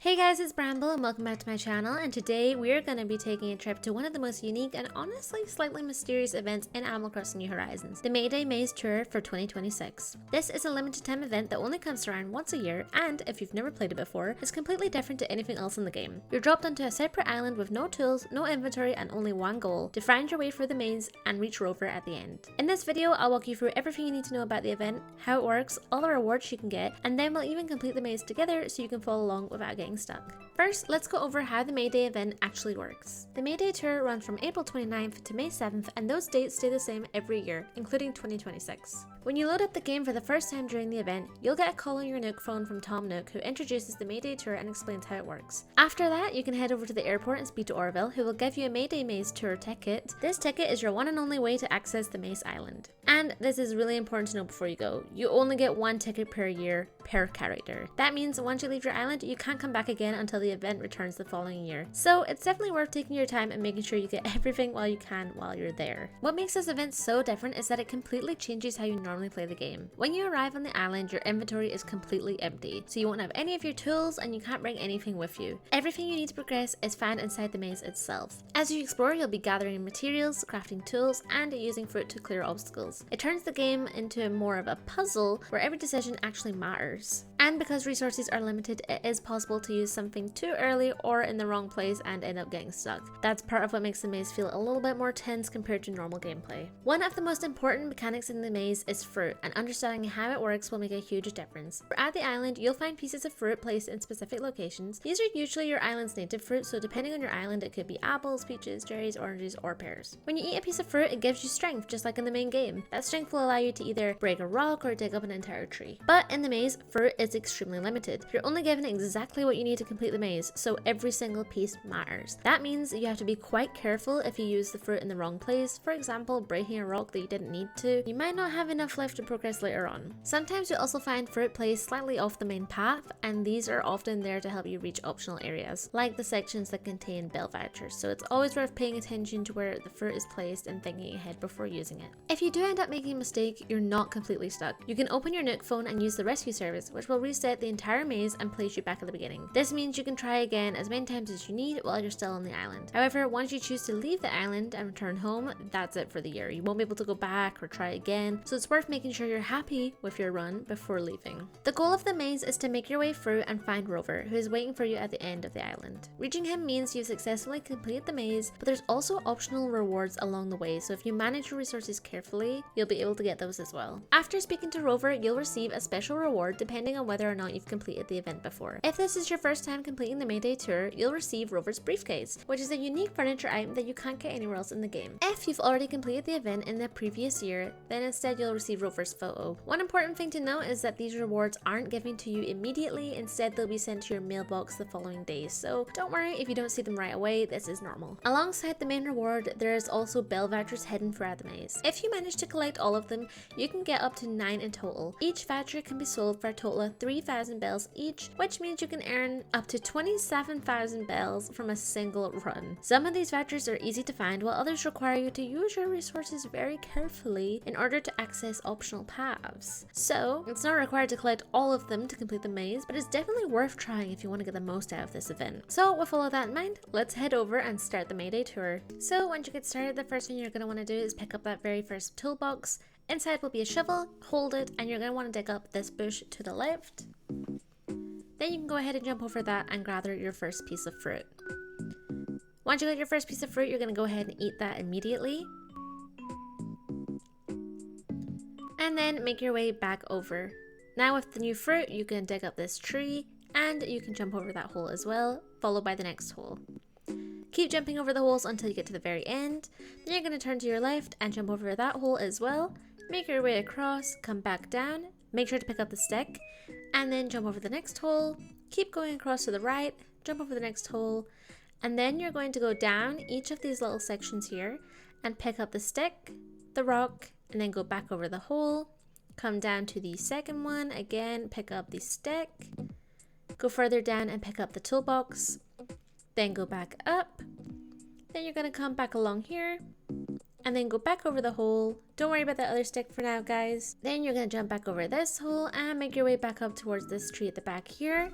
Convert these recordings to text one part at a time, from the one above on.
Hey guys, it's Bramble and welcome back to my channel, and today we're going to be taking a trip to one of the most unique and honestly slightly mysterious events in Animal Crossing New Horizons, the Mayday Maze Tour for 2026. This is a limited time event that only comes around once a year and, if you've never played it before, is completely different to anything else in the game. You're dropped onto a separate island with no tools, no inventory and only one goal, to find your way through the maze and reach Rover at the end. In this video, I'll walk you through everything you need to know about the event, how it works, all the rewards you can get, and then we'll even complete the maze together so you can follow along without getting stuck. First, let's go over how the Mayday event actually works. The Mayday tour runs from April 29th to May 7th, and those dates stay the same every year, including 2026. When you load up the game for the first time during the event, you'll get a call on your Nook phone from Tom Nook, who introduces the Mayday tour and explains how it works. After that, you can head over to the airport and speak to Orville, who will give you a Mayday Maze tour ticket. This ticket is your one and only way to access the Maze Island. And this is really important to know before you go. You only get one ticket per year, per character. That means once you leave your island, you can't come back again until the event returns the following year. So it's definitely worth taking your time and making sure you get everything while you can while you're there. What makes this event so different is that it completely changes how you normally play the game. When you arrive on the island, your inventory is completely empty, so you won't have any of your tools and you can't bring anything with you. Everything you need to progress is found inside the maze itself. As you explore, you'll be gathering materials, crafting tools, and using fruit to clear obstacles. It turns the game into more of a puzzle where every decision actually matters. And because resources are limited, it is possible to use something too early or in the wrong place and end up getting stuck. That's part of what makes the maze feel a little bit more tense compared to normal gameplay. One of the most important mechanics in the maze is fruit, and understanding how it works will make a huge difference. At the island, you'll find pieces of fruit placed in specific locations. These are usually your island's native fruit, so depending on your island, it could be apples, peaches, cherries, oranges, or pears. When you eat a piece of fruit, it gives you strength, just like in the main game. That strength will allow you to either break a rock or dig up an entire tree. But in the maze, fruit is extremely limited. You're only given exactly what you need to complete the maze, so every single piece matters. That means you have to be quite careful if you use the fruit in the wrong place. For example, breaking a rock that you didn't need to. You might not have enough left to progress later on. Sometimes you also find fruit placed slightly off the main path, and these are often there to help you reach optional areas, like the sections that contain Bell Vouchers, so it's always worth paying attention to where the fruit is placed and thinking ahead before using it. If you do end up making a mistake, you're not completely stuck. You can open your Nook phone and use the rescue service, which will reset the entire maze and place you back at the beginning. This means you can try again as many times as you need while you're still on the island. However, once you choose to leave the island and return home, that's it for the year. You won't be able to go back or try again, so it's worth making sure you're happy with your run before leaving. The goal of the maze is to make your way through and find Rover, who is waiting for you at the end of the island. Reaching him means you've successfully completed the maze, but there's also optional rewards along the way, so if you manage your resources carefully, you'll be able to get those as well. After speaking to Rover, you'll receive a special reward depending on whether or not you've completed the event before. If this is your first time completing the Mayday tour, you'll receive Rover's briefcase, which is a unique furniture item that you can't get anywhere else in the game. If you've already completed the event in the previous year, then instead you'll receive Rover's photo. One important thing to note is that these rewards aren't given to you immediately, instead they'll be sent to your mailbox the following day, so don't worry if you don't see them right away, this is normal. Alongside the main reward, there is also Bell Vouchers hidden throughout the maze. If you manage to collect all of them, you can get up to 9 in total. Each voucher can be sold for a total of 3,000 bells each, which means you can earn up to 27,000 bells from a single run. Some of these vouchers are easy to find, while others require you to use your resources very carefully in order to access optional paths. So, it's not required to collect all of them to complete the maze, but it's definitely worth trying if you want to get the most out of this event. So, with all of that in mind, let's head over and start the Mayday tour. So, once you get started, the first thing you're going to want to do is pick up that very first toolbox. Inside will be a shovel, hold it, and you're going to want to dig up this bush to the left. Then you can go ahead and jump over that and gather your first piece of fruit. Once you get your first piece of fruit, you're going to go ahead and eat that immediately. And then make your way back over. Now with the new fruit, you can dig up this tree and you can jump over that hole as well, followed by the next hole. Keep jumping over the holes until you get to the very end. Then you're going to turn to your left and jump over that hole as well. Make your way across, come back down, make sure to pick up the stick, and then jump over the next hole. Keep going across to the right, jump over the next hole, and then you're going to go down each of these little sections here and pick up the stick, the rock, and then go back over the hole. Come down to the second one, again, pick up the stick, go further down and pick up the toolbox, then go back up. Then you're going to come back along here and then go back over the hole. Don't worry about that other stick for now, guys. Then you're going to jump back over this hole and make your way back up towards this tree at the back here.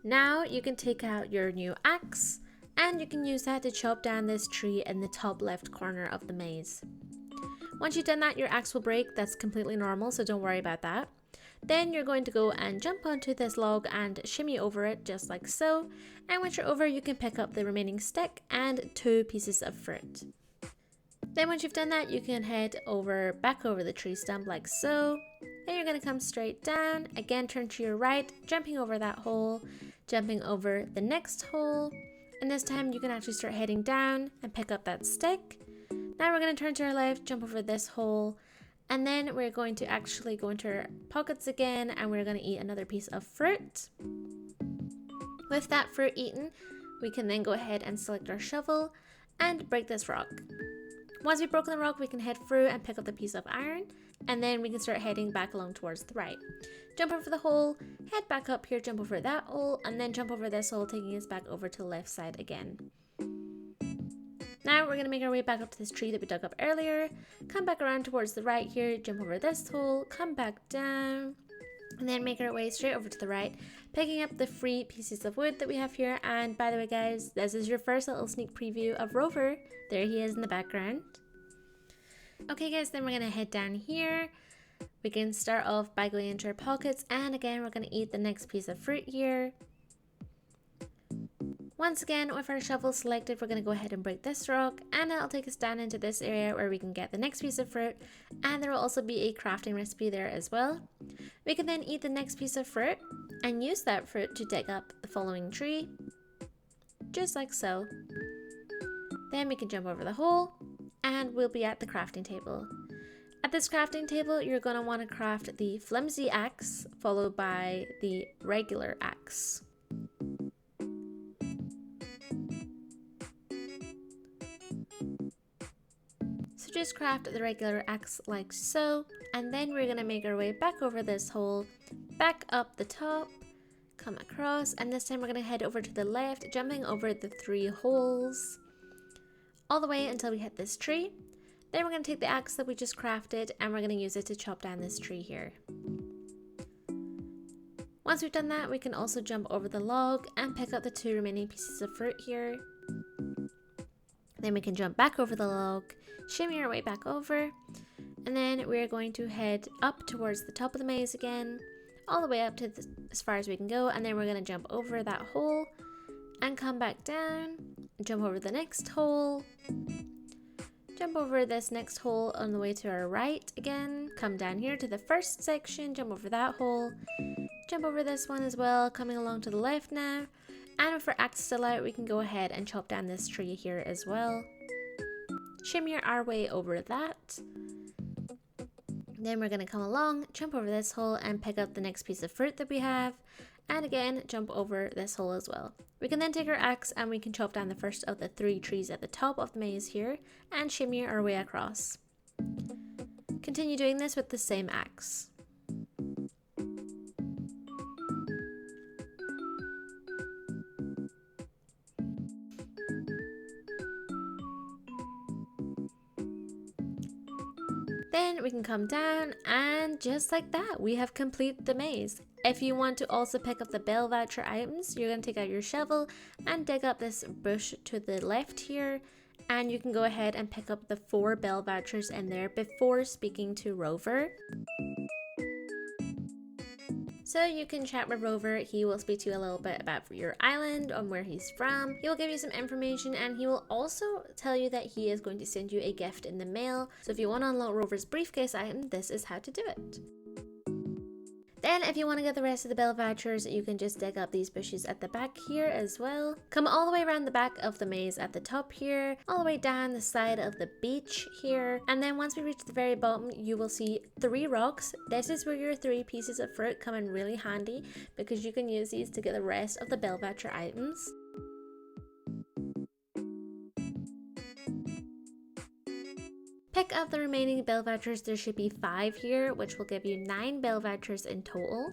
Now you can take out your new axe and you can use that to chop down this tree in the top left corner of the maze. Once you've done that, your axe will break. That's completely normal, so don't worry about that. Then you're going to go and jump onto this log and shimmy over it just like so. And once you're over, you can pick up the remaining stick and 2 pieces of fruit. Then once you've done that, you can head back over the tree stump like so. Then you're going to come straight down, again turn to your right, jumping over that hole, jumping over the next hole, and this time you can actually start heading down and pick up that stick. Now we're going to turn to our left, jump over this hole, and then we're going to actually go into our pockets again and we're going to eat another piece of fruit. With that fruit eaten, we can then go ahead and select our shovel and break this rock. Once we've broken the rock, we can head through and pick up the piece of iron, and then we can start heading back along towards the right. Jump over the hole, head back up here, jump over that hole, and then jump over this hole, taking us back over to the left side again. Now we're going to make our way back up to this tree that we dug up earlier, come back around towards the right here, jump over this hole, come back down, and then make our way straight over to the right, picking up the 3 pieces of wood that we have here. And by the way guys, this is your first little sneak preview of Rover. There he is in the background. Okay guys, then we're going to head down here. We can start off by going into our pockets, and again we're going to eat the next piece of fruit here. Once again, with our shovel selected, we're going to go ahead and break this rock, and it'll take us down into this area where we can get the next piece of fruit, and there will also be a crafting recipe there as well. We can then eat the next piece of fruit and use that fruit to dig up the following tree, just like so. Then we can jump over the hole and we'll be at the crafting table. At this crafting table, you're going to want to craft the flimsy axe followed by the regular axe. So just craft the regular axe like so, and then we're going to make our way back over this hole, back up the top, come across, and this time we're going to head over to the left, jumping over the 3 holes all the way until we hit this tree. Then we're going to take the axe that we just crafted and we're going to use it to chop down this tree here. Once we've done that, we can also jump over the log and pick up the 2 remaining pieces of fruit here. Then we can jump back over the log, shimmy our way back over, and then we're going to head up towards the top of the maze again, all the way up to as far as we can go, and then we're going to jump over that hole and come back down, jump over the next hole, jump over this next hole on the way to our right again, come down here to the first section, jump over that hole, jump over this one as well, coming along to the left now, and with our axe still out, we can go ahead and chop down this tree here as well. Shimmy our way over that. Then we're going to come along, jump over this hole and pick up the next piece of fruit that we have, and again jump over this hole as well. We can then take our axe and we can chop down the first of the 3 trees at the top of the maze here and shimmy our way across. Continue doing this with the same axe. Then we can come down, and just like that, we have completed the maze. If you want to also pick up the Bell Voucher items, you're going to take out your shovel and dig up this bush to the left here, and you can go ahead and pick up the 4 Bell Vouchers in there before speaking to Rover. So you can chat with Rover. He will speak to you a little bit about your island and where he's from. He will give you some information, and he will also tell you that he is going to send you a gift in the mail. So if you want to unlock Rover's briefcase item, this is how to do it. Then if you want to get the rest of the Bell Vouchers, you can just dig up these bushes at the back here as well. Come all the way around the back of the maze at the top here, all the way down the side of the beach here. And then once we reach the very bottom, you will see 3 rocks. This is where your 3 pieces of fruit come in really handy, because you can use these to get the rest of the Bell Voucher items. Pick up the remaining Bell Vouchers. There should be 5 here, which will give you 9 Bell Vouchers in total.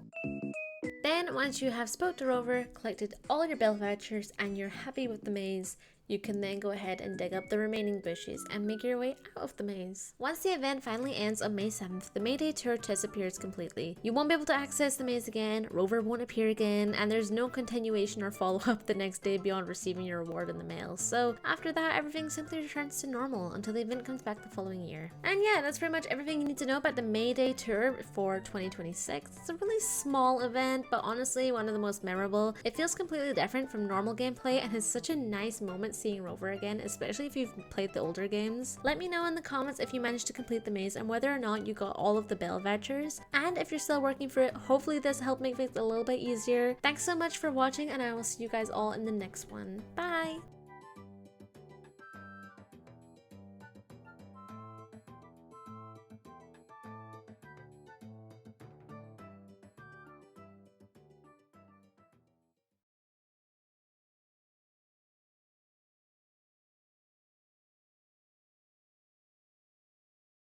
Then once you have spoke to Rover, collected all your Bell Vouchers, and you're happy with the maze, You can then go ahead and dig up the remaining bushes and make your way out of the maze. Once the event finally ends on May 7th, the Mayday tour disappears completely. You won't be able to access the maze again, Rover won't appear again, and there's no continuation or follow-up the next day beyond receiving your reward in the mail. So after that, everything simply returns to normal until the event comes back the following year. And yeah, that's pretty much everything you need to know about the Mayday tour for 2026. It's a really small event, but honestly one of the most memorable. It feels completely different from normal gameplay and is such a nice moment seeing Rover again, especially if you've played the older games. Let me know in the comments if you managed to complete the maze and whether or not you got all of the Bell Vouchers. And if you're still working for it, hopefully this helped make things a little bit easier. Thanks so much for watching, and I will see you guys all in the next one. Bye!